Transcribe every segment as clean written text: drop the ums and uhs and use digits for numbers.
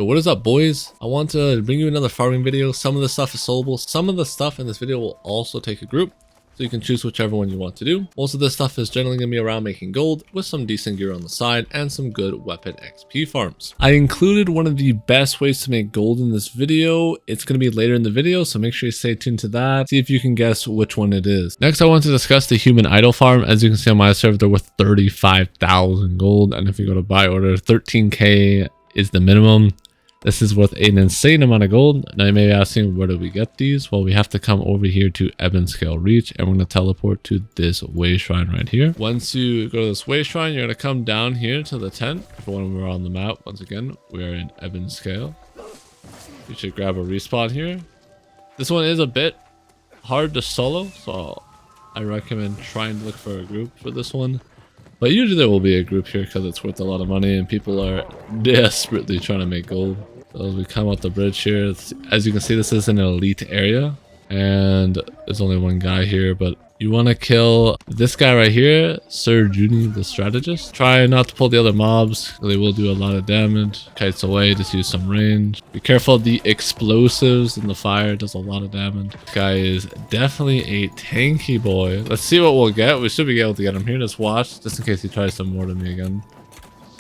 Yo, what is up, boys? I want to bring you another farming video. Some of the stuff is soloable. Some of the stuff in this video will also take a group, so you can choose whichever one you want to do. Most of this stuff is generally going to be around making gold with some decent gear on the side and some good weapon XP farms. I included one of the best ways to make gold in this video. It's going to be later in the video, so make sure you stay tuned to that. See if you can guess which one it is. Next, I want to discuss the human idol farm. As you can see on my server, they're worth 35,000 gold. And if you go to buy order, 13k is the minimum. This is worth an insane amount of gold. Now you may be asking, where do we get these? Well, we have to come over here to Ebonscale Reach, and we're going to teleport to this way shrine right here. Once you go to this way shrine, you're going to come down here to the tent. For when we're on the map, once again, we are in Ebonscale. You should grab a respawn here. This one is a bit hard to solo, so I recommend trying to look for a group for this one. But usually there will be a group here because it's worth a lot of money and people are desperately trying to make gold. So as we come out the bridge here, as you can see, this is an elite area and there's only one guy here, but you want to kill this guy right here, Sir Junie the strategist. Try not to pull the other mobs. They will do a lot of damage. Kites away, just use some range. Be careful of the explosives and the fire does a lot of damage. This guy is definitely a tanky boy. Let's see what we'll get. We should be able to get him here. Just watch, just in case he tries to mortar me again.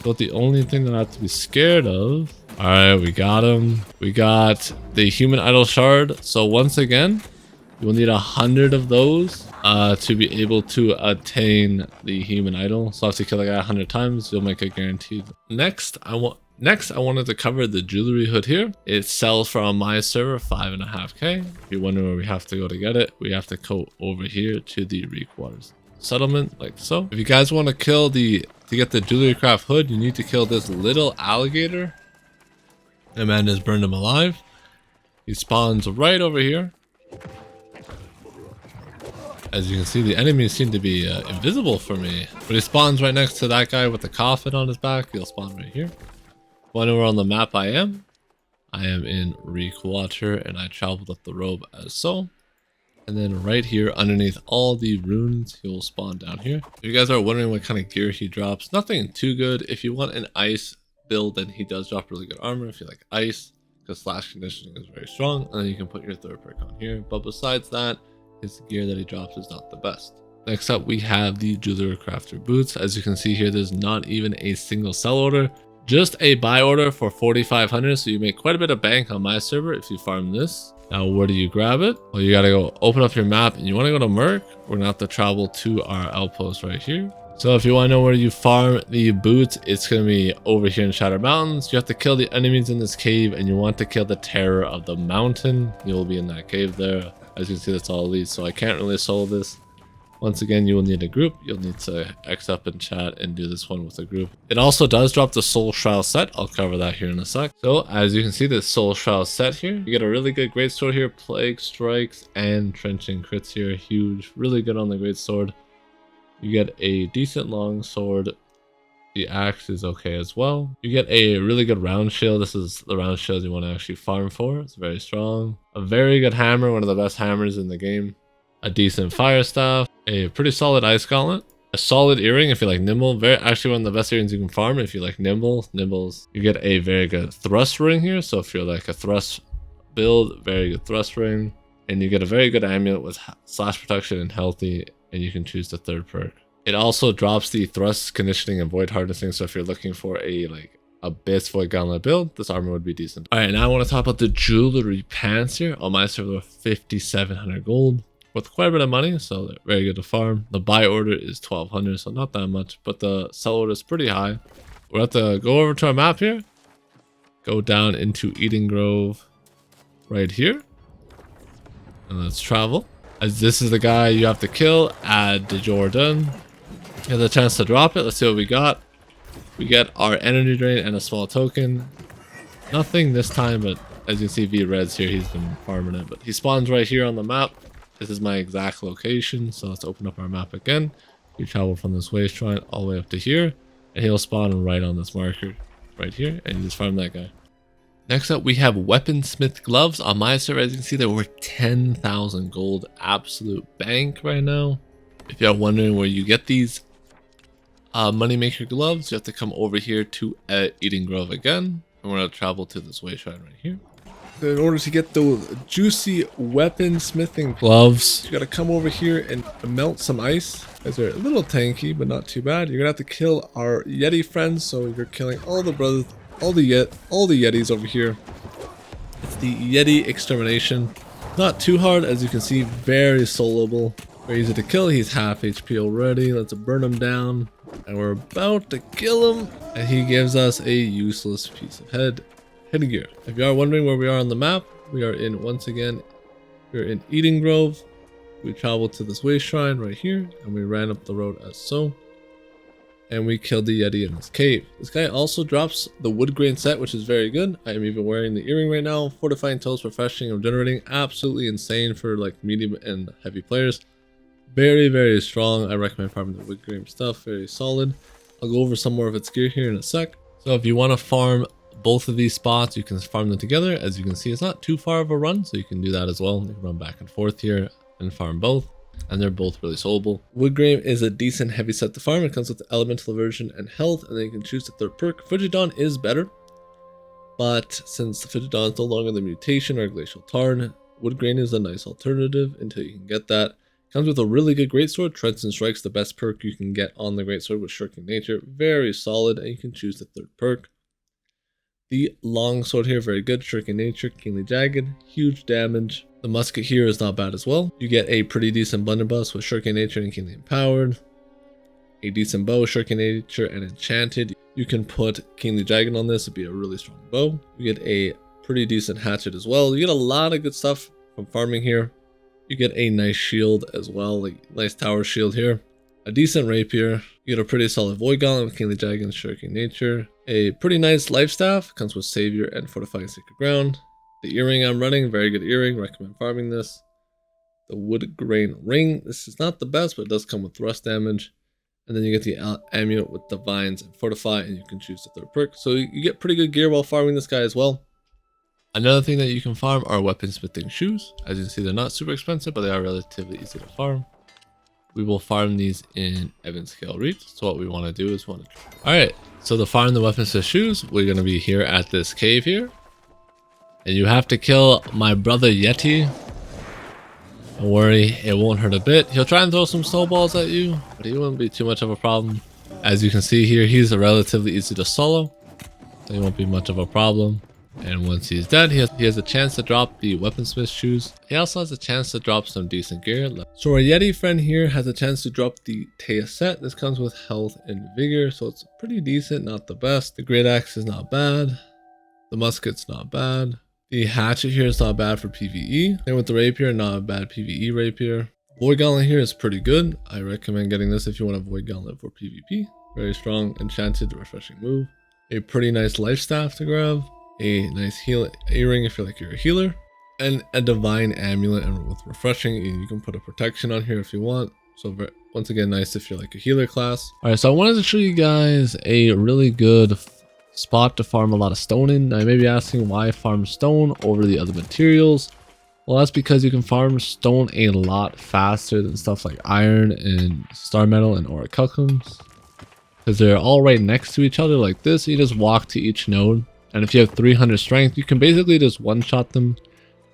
But the only thing that I have to be scared of. All right, we got him. We got the human idol shard. So once again, you will need 100 of those to be able to attain the human idol. So if you kill a guy 100 times, you'll make it guaranteed. Next, I wanted to cover the jewelry hood here. It sells for on my server 5.5k. If you're wondering where we have to go to get it, we have to go over here to the Reekwaters settlement, like so. If you guys want to get the Jewelcraft hood, you need to kill this little alligator. That man has burned him alive. He spawns right over here. As you can see, the enemies seem to be invisible for me. But he spawns right next to that guy with the coffin on his back. He'll spawn right here. Whenever on the map I am in Reekwater, and I traveled up the robe as so. And then right here underneath all the runes, he'll spawn down here. If you guys are wondering what kind of gear he drops, nothing too good. If you want an ice build, then he does drop really good armor if you like ice, because slash conditioning is very strong. And then you can put your third perk on here. But besides that, his gear that he drops is not the best. Next up, we have the Jewelcrafter boots. As you can see here, there's not even a single sell order, just a buy order for 4,500. So you make quite a bit of bank on my server if you farm this. Now, where do you grab it? Well, you gotta go open up your map and you wanna go to Merc. We're gonna have to travel to our outpost right here. So if you wanna know where you farm the boots, it's gonna be over here in Shadow Mountains. You have to kill the enemies in this cave and you want to kill the terror of the mountain. You'll be in that cave there. As you can see, that's all elite, so I can't really solo this. Once again, you will need a group. You'll need to X up in chat and do this one with a group. It also does drop the Soul Shroud set. I'll cover that here in a sec. So as you can see, this Soul Shroud set here, you get a really good great sword here, Plague Strikes and Trenching Crits here. Huge, really good on the great sword. You get a decent long sword. The axe is okay as well. You get a really good round shield. This is the round shield you want to actually farm for. It's very strong. A very good hammer, one of the best hammers in the game. A decent fire staff. A pretty solid ice gauntlet. A solid earring if you like nimble. Actually one of the best earrings you can farm if you like nimbles. You get a very good thrust ring here. So if you're like a thrust build, very good thrust ring. And you get a very good amulet with slash protection and healthy. And you can choose the third perk. It also drops the thrust conditioning and void harnessing, so if you're looking for a Abyss Void Gauntlet build, this armor would be decent. Alright, now I want to talk about the jewelry pants here. On my server, 5,700 gold. Worth quite a bit of money, so they're very good to farm. The buy order is 1,200, so not that much, but the sell order is pretty high. We'll have to go over to our map here. Go down into Eden Grove right here. And let's travel. As this is the guy you have to kill, add the Jordan. You have the chance to drop it. Let's see what we got. We get our energy drain and a small token. Nothing this time, but as you can see, V-Red's here. He's been farming it, but he spawns right here on the map. This is my exact location. So let's open up our map again. You travel from this way shrine all the way up to here, and he'll spawn right on this marker right here, and you just farm that guy. Next up, we have Weaponsmith gloves. On my server, as you can see, they're worth 10,000 gold. Absolute bank right now. If you're wondering where you get these moneymaker gloves, you have to come over here to Eden Grove again. And we're going to travel to this way shrine right here. In order to get those juicy weaponsmithing gloves, you gotta come over here and melt some ice, as they're a little tanky, but not too bad. You're gonna have to kill our Yeti friends, so you're killing all the brothers, all the Yetis over here. It's the Yeti extermination. Not too hard, as you can see, very soloable. Very easy to kill. He's half HP already. Let's burn him down. And we're about to kill him. And he gives us a useless piece of headgear. If you are wondering where we are on the map, we are in, once again, we're in Eden Grove. We traveled to this way shrine right here, and we ran up the road as so. And we killed the Yeti in this cave. This guy also drops the Woodgrain set, which is very good. I am even wearing the earring right now. Fortifying toes, refreshing, and regenerating. Absolutely insane for like medium and heavy players. Very, very strong. I recommend farming the Woodgrain stuff. Very solid. I'll go over some more of its gear here in a sec. So if you want to farm both of these spots, you can farm them together. As you can see, it's not too far of a run, so you can do that as well. You can run back and forth here and farm both, and they're both really soloable. Woodgrain is a decent heavy set to farm. It comes with the elemental aversion and health, and then you can choose the third perk. Frigid Dawn is better, but since the Frigid Dawn is no longer the mutation or glacial tarn, Woodgrain is a nice alternative until you can get that. Comes with a really good greatsword. Trenton Strike's the best perk you can get on the greatsword with Shirking Nature. Very solid, and you can choose the third perk. The longsword here, very good. Shirking Nature, Keenly Jagged, huge damage. The musket here is not bad as well. You get a pretty decent blunderbuss with Shirking Nature and Keenly Empowered. A decent bow, Shirking Nature and Enchanted. You can put Keenly Jagged on this, it'd be a really strong bow. You get a pretty decent hatchet as well. You get a lot of good stuff from farming here. You get a nice shield as well, like nice tower shield here. A decent rapier. You get a pretty solid Void Gauntlet with Keenly Jagged and Shirking Nature. A pretty nice life staff, comes with Savior and Fortifying Sacred Ground. The earring I'm running, very good earring, recommend farming this. The Woodgrain ring, this is not the best, but it does come with thrust damage. And then you get the amulet with Divines and Fortify, and you can choose the third perk. So you get pretty good gear while farming this guy as well. Another thing that you can farm are weaponsmithing shoes. As you can see, they're not super expensive, but they are relatively easy to farm. We will farm these in even scale reach. So what we want to do is alright, so to farm the weaponsmith shoes, we're going to be here at this cave here. And you have to kill my brother Yeti. Don't worry, it won't hurt a bit. He'll try and throw some snowballs at you, but he won't be too much of a problem. As you can see here, he's relatively easy to solo, so he won't be much of a problem. And once he's dead, he has a chance to drop the weaponsmith shoes. He also has a chance to drop some decent gear. So our Yeti friend here has a chance to drop the Taiyi set. This comes with health and vigor, so it's pretty decent, not the best. The great axe is not bad. The musket's not bad. The hatchet here is not bad for PvE. And with the rapier, not a bad PvE rapier. Void Gauntlet here is pretty good. I recommend getting this if you want a Void Gauntlet for PvP. Very strong, enchanted, refreshing move. A pretty nice life staff to grab. A nice heal earring if you're like you're a healer, and a divine amulet, and with refreshing you can put a protection on here if you want. So once again, nice if you're like a healer class. All right, so I wanted to show you guys a really good spot to farm a lot of stone in. I may be asking why farm stone over the other materials. Well, that's because you can farm stone a lot faster than stuff like iron and star metal and orichalcums, because they're all right next to each other like this. You just walk to each node. And if you have 300 strength, you can basically just one-shot them,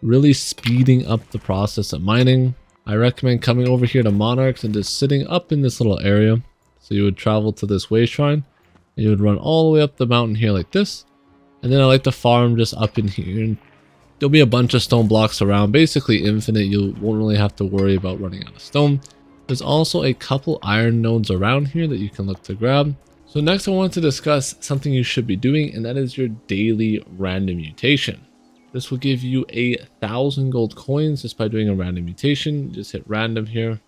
really speeding up the process of mining. I recommend coming over here to Monarchs and just sitting up in this little area. So you would travel to this way shrine, and you would run all the way up the mountain here like this. And then I like to farm just up in here. And there'll be a bunch of stone blocks around, basically infinite. You won't really have to worry about running out of stone. There's also a couple iron nodes around here that you can look to grab. So next I want to discuss something you should be doing, and that is your daily random mutation. This will give you 1,000 gold coins just by doing a random mutation. Just hit random here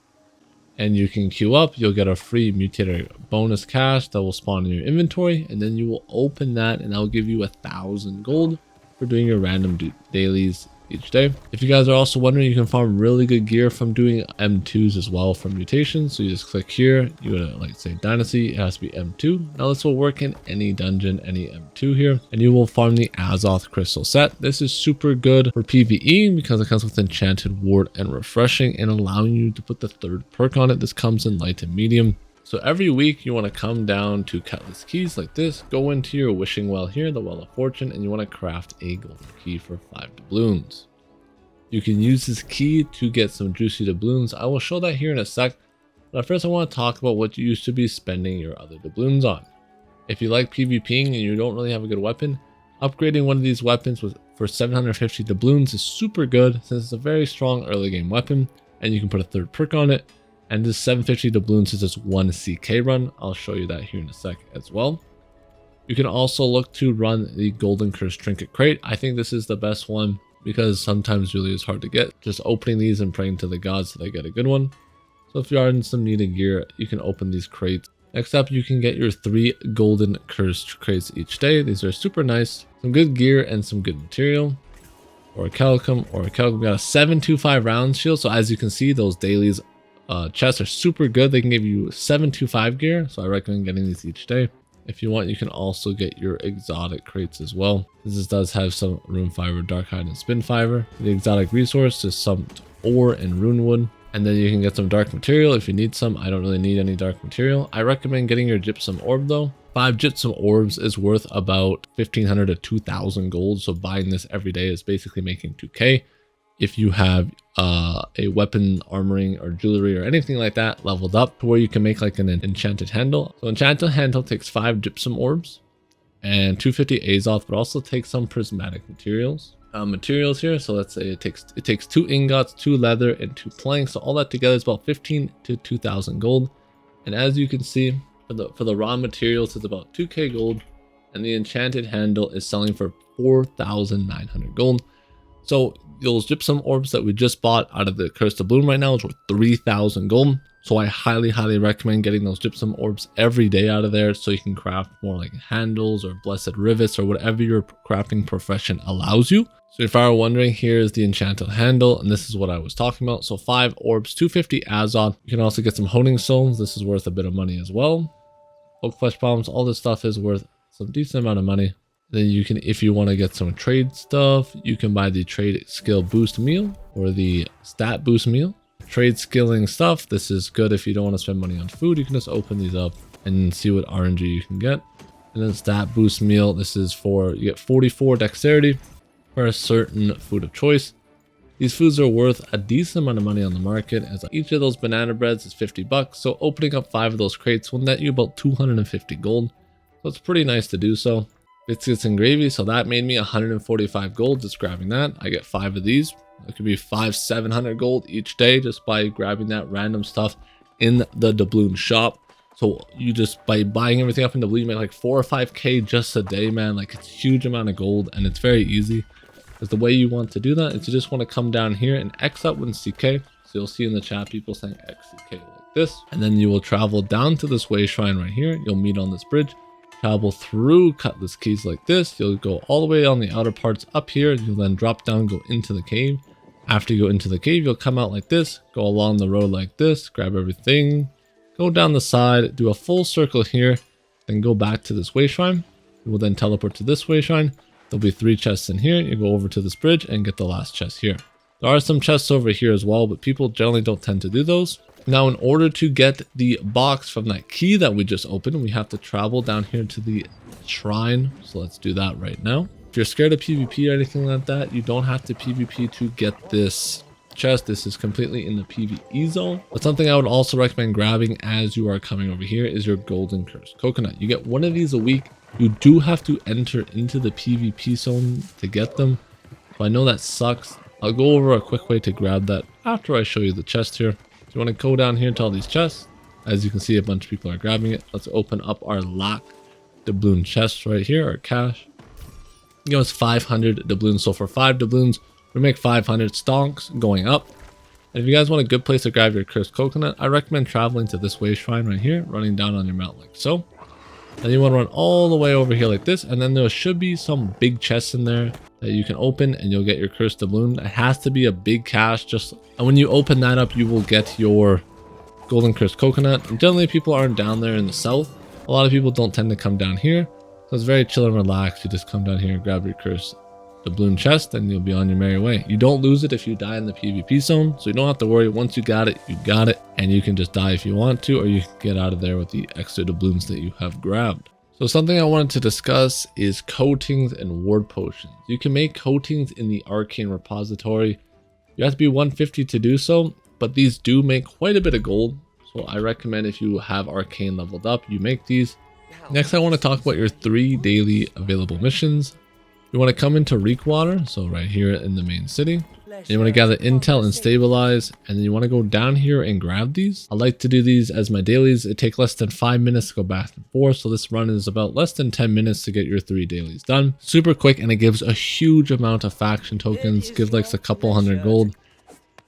and you can queue up. You'll get a free mutator bonus cash that will spawn in your inventory, and then you will open that and that will give you 1,000 gold for doing your random dailies each day. If you guys are also wondering, you can farm really good gear from doing M2s as well from mutations. So you just click here, you go to like say Dynasty, it has to be M2. Now this will work in any dungeon, any M2 here, and you will farm the Azoth crystal set. This is super good for PvE because it comes with Enchanted, Ward, and Refreshing, and allowing you to put the third perk on it. This comes in light and medium. So every week you want to come down to Cutlass Keys like this, go into your wishing well here, the Well of Fortune, and you want to craft a golden key for 5 doubloons. You can use this key to get some juicy doubloons. I will show that here in a sec, but first I want to talk about what you used to be spending your other doubloons on. If you like PvPing and you don't really have a good weapon, upgrading one of these weapons for 750 doubloons is super good since it's a very strong early game weapon and you can put a third perk on it. And this 750 doubloons is just 1 CK run. I'll show you that here in a sec as well. You can also look to run the Golden Curse Trinket Crate. I think this is the best one because sometimes really is hard to get. Just opening these and praying to the gods that I get a good one. So if you are in some need of gear, you can open these crates. Next up, you can get your 3 Golden Cursed Crates each day. These are super nice. Some good gear and some good material. Orichalcum. We got a 725 round shield. So as you can see, those dailies chests are super good. They can give you 725 gear. So I recommend getting these each day. If you want, you can also get your exotic crates as well. This does have some rune fiber, dark hide, and spin fiber. The exotic resource is some ore and rune wood. And then you can get some dark material if you need some. I don't really need any dark material. I recommend getting your gypsum orb though. 5 gypsum orbs is worth about 1500 to 2000 gold. So buying this every day is basically making 2k. If you have a weapon, armoring, or jewelry or anything like that leveled up to where you can make like an enchanted handle. So enchanted handle takes 5 gypsum orbs and 250 Azoth, but also takes some prismatic materials. Materials here, so let's say it takes 2 ingots, 2 leather, and 2 planks. So all that together is about 15 to 2000 gold. And as you can see, for the raw materials, it's about 2k gold, and the enchanted handle is selling for 4,900 gold. So those gypsum orbs that we just bought out of the cursed doubloon right now is worth 3,000 gold. So I highly recommend getting those gypsum orbs every day out of there so you can craft more like handles or blessed rivets or whatever your crafting profession allows you. So if I were wondering, here's the enchanted handle, and this is what I was talking about. So 5 orbs, 250 Azoth. You can also get some honing stones. This is worth a bit of money as well. Oak flesh bombs, all this stuff is worth some decent amount of money. Then you can, if you want to get some trade stuff, you can buy the trade skill boost meal or the stat boost meal. Trade skilling stuff, this is good if you don't want to spend money on food. You can just open these up and see what RNG you can get. And then stat boost meal, this is for, you get 44 dexterity for a certain food of choice. These foods are worth a decent amount of money on the market, as each of those banana breads is 50 bucks. So opening up 5 of those crates will net you about 250 gold. So it's pretty nice to do so. Biscuits and gravy, so that made me 145 gold just grabbing that. I get 5 of these. It could be 700 gold each day just by grabbing that random stuff in the doubloon shop. So you just, by buying everything up in doubloon, you make like 4 or 5k just a day, man. Like, it's a huge amount of gold, and it's very easy. Because the way you want to do that is you just want to come down here and X up with CK. So you'll see in the chat people saying XCK like this. And then you will travel down to this way shrine right here. You'll meet on this bridge. Travel through Cutlass Keys like this. You'll go all the way on the outer parts up here. You'll then drop down, go into the cave. After you go into the cave, you'll come out like this, go along the road like this, grab everything, go down the side, do a full circle here, then go back to this way shrine. You will then teleport to this way shrine. There'll be 3 chests in here. You go over to this bridge and get the last chest here. There are some chests over here as well, but people generally don't tend to do those. Now, in order to get the box from that key that we just opened, we have to travel down here to the shrine. So let's do that right now. If you're scared of PvP or anything like that, you don't have to PvP to get this chest. This is completely in the PvE zone. But something I would also recommend grabbing as you are coming over here is your Golden Cursed Coconut. You get 1 of these a week. You do have to enter into the PvP zone to get them. So I know that sucks. I'll go over a quick way to grab that after I show you the chest here. So you want to go down here to all these chests. As you can see, a bunch of people are grabbing it. Let's open up our lock doubloon chest right here, our cache. It goes 500 doubloons. So for 5 doubloons, we make 500 stonks going up. And if you guys want a good place to grab your cursed coconut, I recommend traveling to this way shrine right here, running down on your mount like so. Then you want to run all the way over here like this, and then there should be some big chests in there that you can open and you'll get your cursed doubloon. It has to be a big cache, and when you open that up, you will get your golden cursed coconut. And generally people aren't down there in the south. A lot of people don't tend to come down here. So it's very chill and relaxed. You just come down here, grab your cursed doubloon chest, and you'll be on your merry way. You don't lose it if you die in the PvP zone, so you don't have to worry. Once you got it, and you can just die if you want to, or you can get out of there with the extra doubloons that you have grabbed. So something I wanted to discuss is coatings and ward potions. You can make coatings in the arcane repository. You have to be 150 to do so, but these do make quite a bit of gold. So I recommend if you have arcane leveled up, you make these. Next, I want to talk about your 3 daily available missions. You want to come into Reekwater, so right here in the main city. And you want to gather intel and stabilize, and then you want to go down here and grab these. I like to do these as my dailies. It takes less than 5 minutes to go back and forth, so this run is about less than 10 minutes to get your 3 dailies done. Super quick, and it gives a huge amount of faction tokens, gives like a couple hundred gold.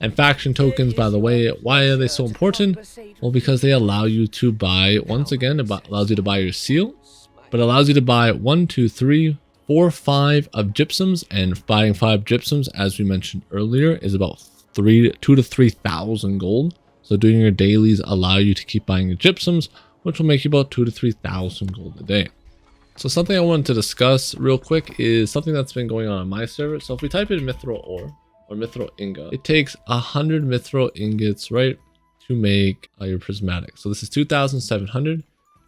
And faction tokens, by the way, why are they so important? Well, because they allow you to buy, once again, it allows you to buy your seal, but it allows you to buy 1, 2, 3, 4, 5 of gypsums, and buying 5 gypsums, as we mentioned earlier, is about 2 to 3,000 gold. So doing your dailies allow you to keep buying your gypsums, which will make you about 2 to 3,000 gold a day. So something I wanted to discuss real quick is something that's been going on my server. So if we type in mithril ore or mithril ingot, it takes 100 mithril ingots, right, to make your prismatic. So this is 2,700.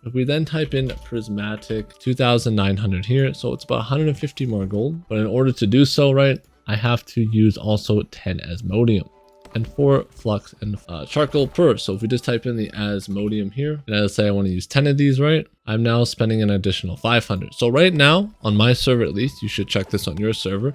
If we then type in prismatic 2,900 here, so it's about 150 more gold. But in order to do so, right, I have to use also 10 asmodium and 4 flux and charcoal per. So if we just type in the asmodium here, and let's say I want to use 10 of these, right, I'm now spending an additional 500. So right now on my server, at least, you should check this on your server,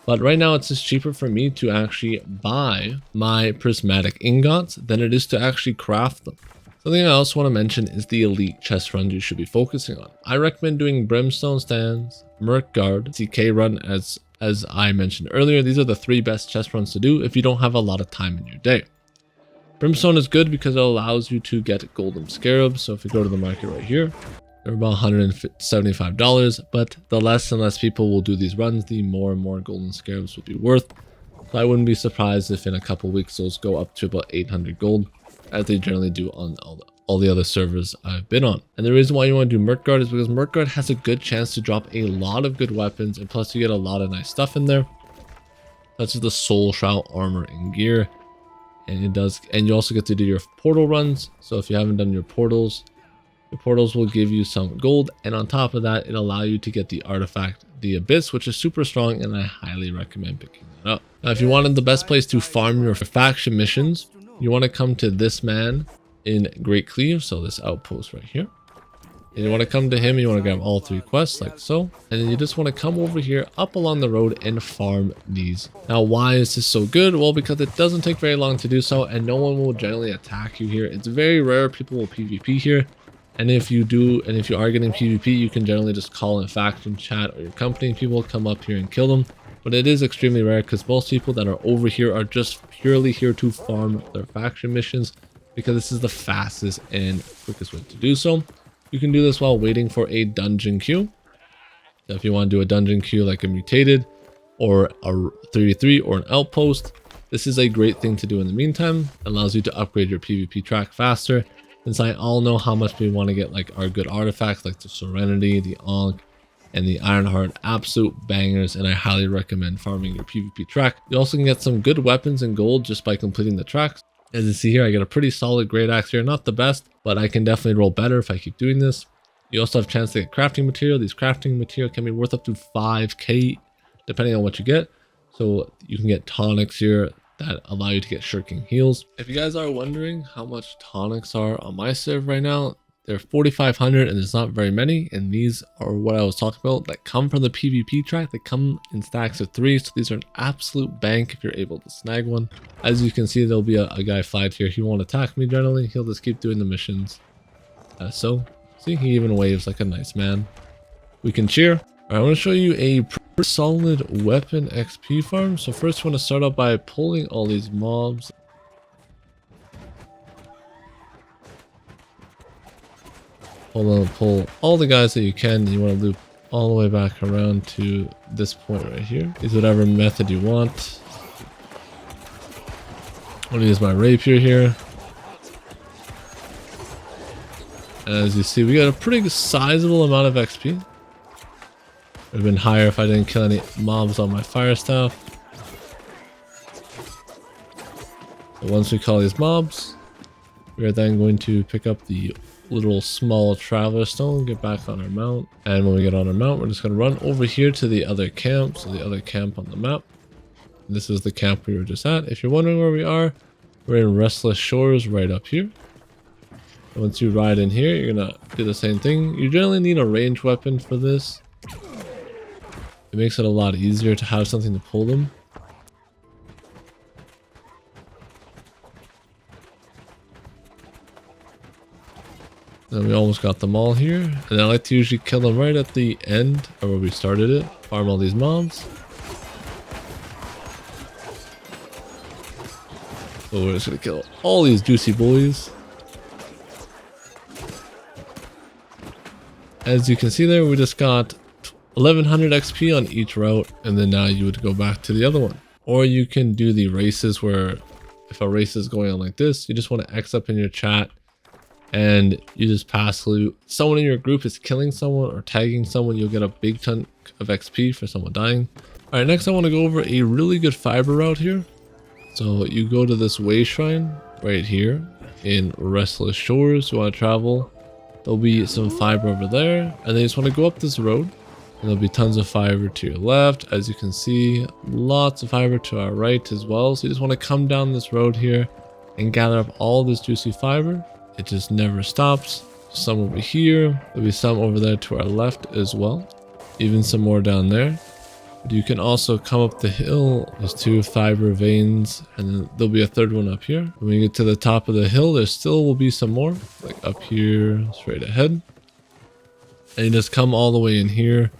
but right now it's just cheaper for me to actually buy my prismatic ingots than it is to actually craft them. Something I also want to mention is the elite chest runs you should be focusing on. I recommend doing brimstone stands, merc guard, CK run, as I mentioned earlier. These are the 3 best chest runs to do if you don't have a lot of time in your day. Brimstone is good because it allows you to get golden scarabs. So if you go to the market right here, they're about $175, but the less and less people will do these runs, the more and more golden scarabs will be worth. So I wouldn't be surprised if in a couple weeks those go up to about 800 gold, as they generally do on all the other servers I've been on. And the reason why you want to do Merc Guard is because Merc Guard has a good chance to drop a lot of good weapons, and plus you get a lot of nice stuff in there, such as the Soul Shroud armor and gear. And you also get to do your portal runs. So if you haven't done your portals will give you some gold, and on top of that, it allows you to get the artifact, the Abyss, which is super strong, and I highly recommend picking that up. Now, if you wanted the best place to farm your faction missions, you want to come to this man in Great Cleave, so this outpost right here. And you want to come to him, you want to grab all 3 quests like so. And then you just want to come over here up along the road and farm these. Now, why is this so good? Well, because it doesn't take very long to do so, and no one will generally attack you here. It's very rare people will PvP here. And if you are getting PvP, you can generally just call in faction chat or your company, and people will come up here and kill them. But it is extremely rare because most people that are over here are just purely here to farm their faction missions, because this is the fastest and quickest way to do so. You can do this while waiting for a dungeon queue. So if you want to do a dungeon queue like a mutated or a 3v3 or an outpost, this is a great thing to do in the meantime. It allows you to upgrade your PvP track faster, since I all know how much we want to get like our good artifacts like the Serenity, the Ankh, and the Ironheart, absolute bangers, and I highly recommend farming your PvP track. You also can get some good weapons and gold just by completing the tracks. As you see here, I get a pretty solid great axe here. Not the best, but I can definitely roll better if I keep doing this. You also have a chance to get crafting material. These crafting material can be worth up to 5k depending on what you get. So you can get tonics here that allow you to get shirking heals. If you guys are wondering how much tonics are on my server right now, they're 4,500 and there's not very many. And these are what I was talking about that come from the PvP track. They come in stacks of 3. So these are an absolute bank if you're able to snag one. As you can see, there'll be a guy flagged here. He won't attack me generally. He'll just keep doing the missions. So see, he even waves like a nice man. We can cheer. All right, I want to show you a pretty solid weapon XP farm. So first you want to start out by pulling all these mobs. Pull all the guys that you can. You want to loop all the way back around to this point right here. Use whatever method you want. I'm going to use my rapier here. As you see, we got a pretty sizable amount of XP. Would have been higher if I didn't kill any mobs on my fire staff. So once we kill these mobs, we are then going to pick up the little small traveler stone, get back on our mount. And when we get on our mount, we're just going to run over here to the other camp. So the other camp on the map. This is the camp we were just at. If you're wondering where we are, we're in Restless Shores right up here. And once you ride in here, you're going to do the same thing. You generally need a ranged weapon for this. It makes it a lot easier to have something to pull them. Then we almost got them all here. And I like to usually kill them right at the end of where we started it. Farm all these mobs. So we're just going to kill all these juicy boys. As you can see there, we just got 1100 XP on each route, and then now you would go back to the other one. Or you can do the races where if a race is going on like this, you just want to X up in your chat and you just pass loot. Someone in your group is killing someone or tagging someone, you'll get a big ton of XP for someone dying. All right, next I want to go over a really good fiber route here. So you go to this way shrine right here in Restless Shores. You want to travel, there'll be some fiber over there, and then you just want to go up this road. And there'll be tons of fiber to your left. As you can see, lots of fiber to our right as well. So you just want to come down this road here and gather up all this juicy fiber. It just never stops. Some over here. There'll be some over there to our left as well. Even some more down there. But you can also come up the hill. There's 2 fiber veins, and then there'll be a third one up here. When we get to the top of the hill, there still will be some more, like up here, straight ahead. And you just come all the way in here,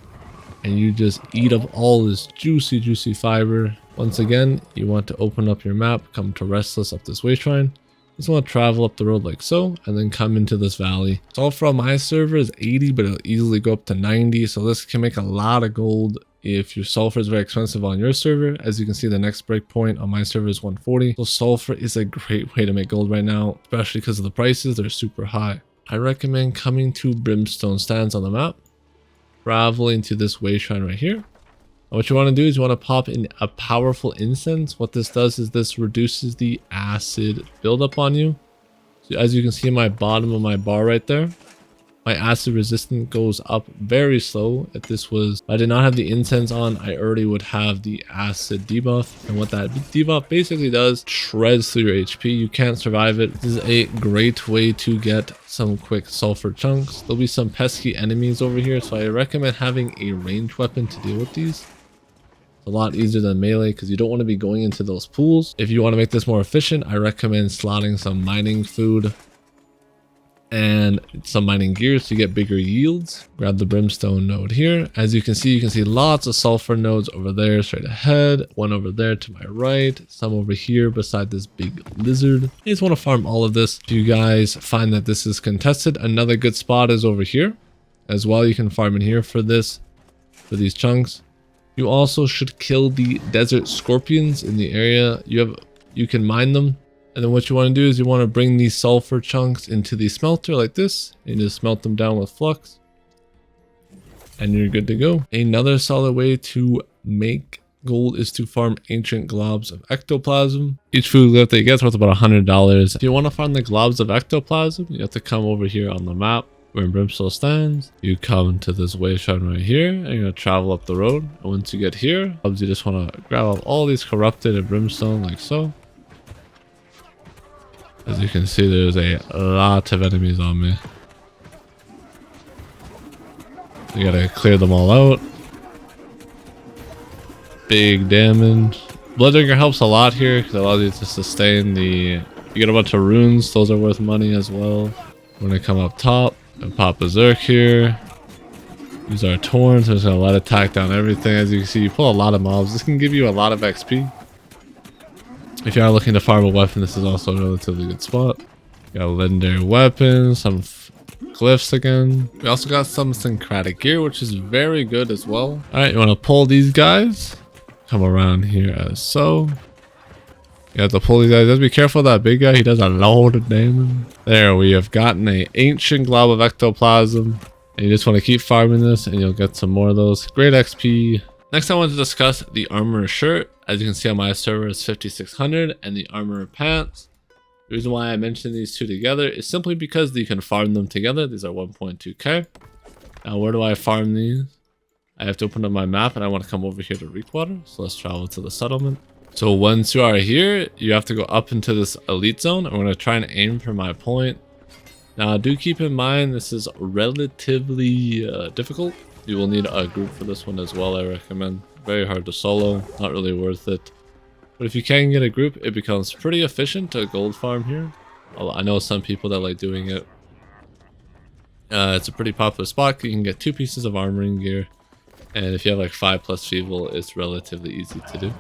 and you just eat up all this juicy fiber. Once again, you want to open up your map, come to Restless up this way shrine. Just want to travel up the road like so, and then come into this valley. Sulfur on my server is 80, but it'll easily go up to 90. So this can make a lot of gold if your sulfur is very expensive on your server. As you can see, the next breakpoint on my server is 140. So sulfur is a great way to make gold right now, especially because of the prices. They're super high. I recommend coming to Brimstone Stands on the map, traveling to this way shrine right here. And what you want to do is you want to pop in a powerful incense. What this does is this reduces the acid buildup on you. So as you can see in my bottom of my bar right there, my acid resistance goes up very slow. If I did not have the incense on, I already would have the acid debuff. And what that debuff basically does, shreds through your HP. You can't survive it. This is a great way to get some quick sulfur chunks. There'll be some pesky enemies over here, so I recommend having a ranged weapon to deal with these. A lot easier than melee because you don't want to be going into those pools. If you want to make this more efficient, I recommend slotting some mining food and some mining gears to get bigger yields. Grab the brimstone node here. As you can see lots of sulfur nodes over there straight ahead, one over there to my right, some over here beside this big lizard. You just want to farm all of this. If you guys find that this is contested, another good spot is over here as well. You can farm in here for these chunks. You also should kill the desert scorpions in the area. You can mine them. And then what you want to do is you want to bring these sulfur chunks into the smelter like this. And just smelt them down with flux. And you're good to go. Another solid way to make gold is to farm ancient globs of ectoplasm. Each food glyph that you get is worth about $100. If you want to farm the globs of ectoplasm, you have to come over here on the map. We're in Brimstone Stands. You come to this way shrine right here, and you're gonna travel up the road. And once you get here, you just want to grab up all these corrupted and brimstone like so. As you can see, there's a lot of enemies on me. You gotta clear them all out. Big damage. Bloodringer helps a lot here because it allows you to sustain the. You get a bunch of runes; those are worth money as well. We're gonna come up top and pop berserk here. Use our torrents. I'm just gonna let it attack down everything. As you can see, you pull a lot of mobs. This can give you a lot of XP. If you are looking to farm a weapon, this is also a relatively good spot. Got legendary weapons, some glyphs again. We also got some syncretic gear, which is very good as well. All right, you want to pull these guys. Come around here as so. You have to pull these guys. Just be careful of that big guy. He does a lot of damage. There, we have gotten an ancient glob of ectoplasm. And you just want to keep farming this and you'll get some more of those. Great XP. Next I want to discuss the armor shirt. As you can see on my server is 5600 and the armor pants. The reason why I mentioned these two together is simply because you can farm them together. These are 1.2k. Now where do I farm these? I have to open up my map and I want to come over here to Reekwater. So let's travel to the settlement. So once you are here, you have to go up into this elite zone. I'm going to try and aim for my point. Now do keep in mind this is relatively difficult. You will need a group for this one as well, I recommend. Very hard to solo, not really worth it. But if you can get a group, it becomes pretty efficient to gold farm here. I know some people that like doing it. It's a pretty popular spot. You can get 2 pieces of armoring gear. And if you have like 5+ feeble, it's relatively easy to do.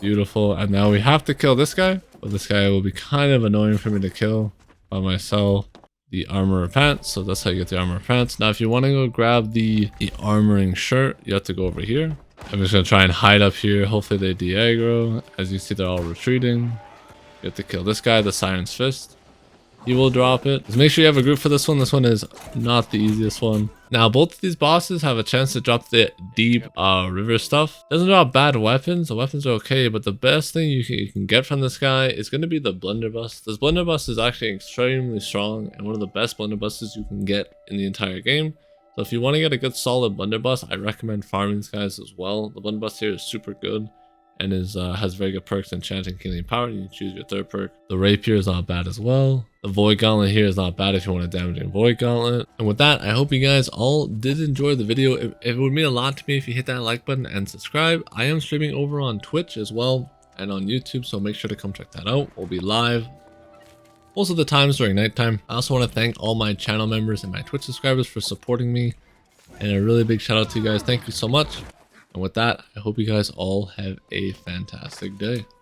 Beautiful. And now we have to kill this guy. But this guy will be kind of annoying for me to kill by myself. The armor pants, so that's how you get the armor pants. Now if you want to go grab the armoring shirt, you have to go over here. I'm just going to try and hide up here. Hopefully they de-aggro. As you see, they're all retreating. You have to kill this guy, the Siren's Fist. He will drop it. Just make sure you have a group for this one. This one is not the easiest one. Now both of these bosses have a chance to drop the deep river stuff. Doesn't drop bad weapons. The weapons are okay, but the best thing you can get from this guy is going to be the blunderbuss. This blunderbuss is actually extremely strong and one of the best blunderbusses you can get in the entire game. So if you want to get a good solid blunderbuss, I recommend farming these guys as well. The blunderbuss here is super good and has very good perks, enchanting, healing, power. You can choose your 3rd perk. The rapier is not bad as well. The void gauntlet here is not bad if you want a damaging void gauntlet. And with that, I hope you guys all did enjoy the video. It would mean a lot to me if you hit that like button and subscribe. I am streaming over on Twitch as well and on YouTube, so make sure to come check that out. We'll be live most of the times during nighttime. I also want to thank all my channel members and my Twitch subscribers for supporting me, and a really big shout out to you guys. Thank you so much. And with that, I hope you guys all have a fantastic day.